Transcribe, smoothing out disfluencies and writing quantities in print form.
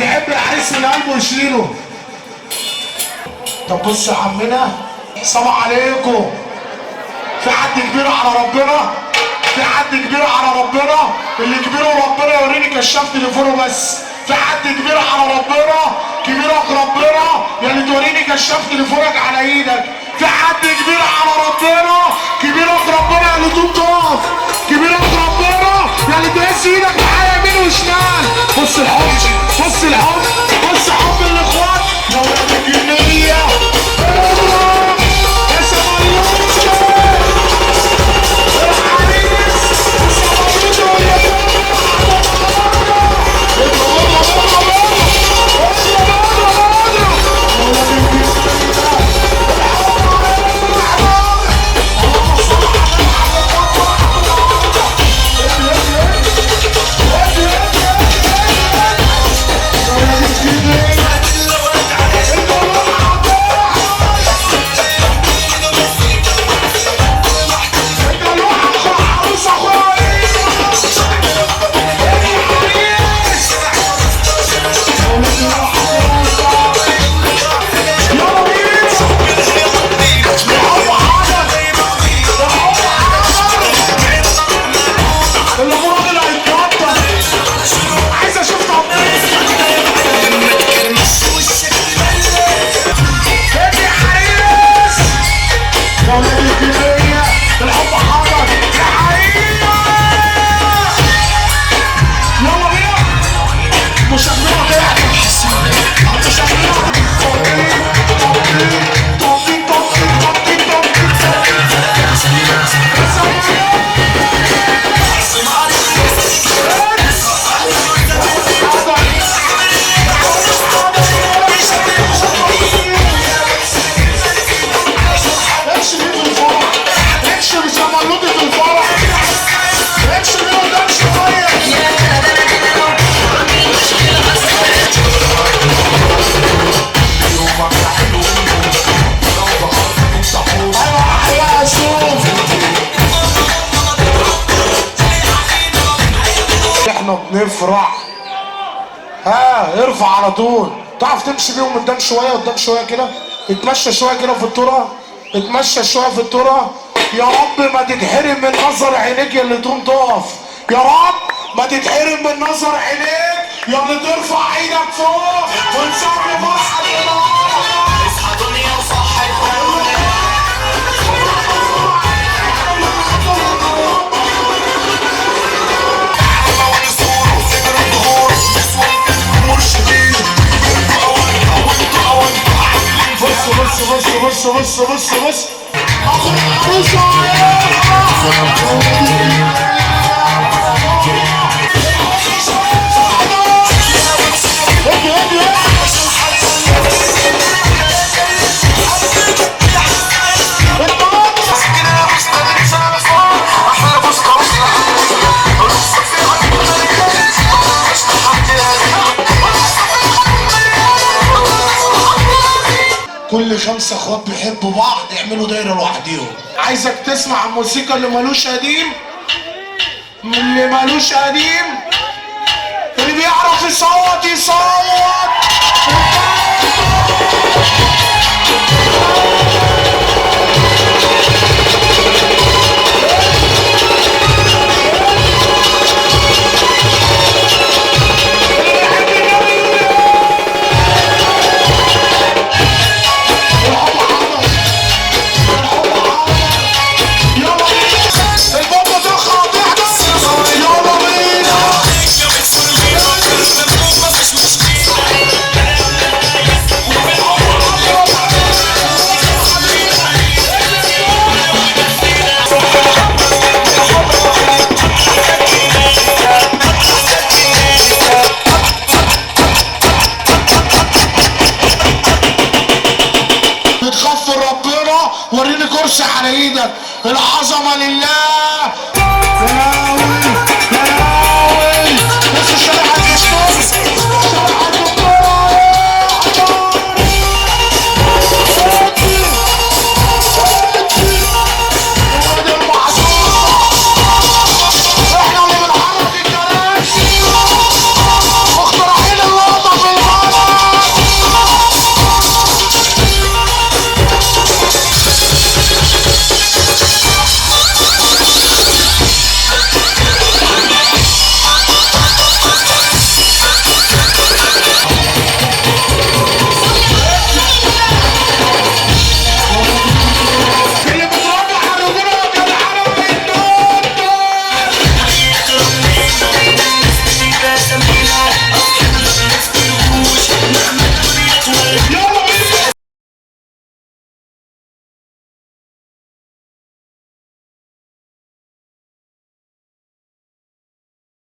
يحب العريس من قلبه يشيله. طب بص يا عمنا، السلام عليكم. في حد كبير على ربنا؟ في حد كبير على ربنا؟ اللي كبيره ربنا يوريني كشاف تليفونه بس. في حد كبير على ربنا؟ كبيرك ربنا يا اللي توريني كشاف تليفونك على ايدك. في حد كبير على ربنا؟ كبيرك ربنا يا اللي تقوم تقف. كبيرك ربنا يا اللي تهز ايدك معايا يمين وشمال. بص الحب، بص الحب، بص حب الاخوات يا ولاد الجنيه. نفرح. ها ارفع على طول. تعرف تمشي بيهم قدام شويه، قدام شويه كده، اتمشى شويه كده في الترى، اتمشى شويه في الترى. يا رب ما تتحرم من نظر عينيك يا اللي تقوم تقف. يا رب ما تتحرم من نظر عينيك يا اللي ترفع ايدك فوق ونصلي فرحه النهارده. اصحى دنيا وصحي بص بص بص بص اخو العروسه. كل 5 اخوات بيحبوا بعض يعملوا دايره لوحديهم. عايزك تسمع الموسيقى اللي مالوش قديم، اللي مالوش قديم، اللي بيعرف يصوت يصوت. وريني كرسي على ايدك. العظمه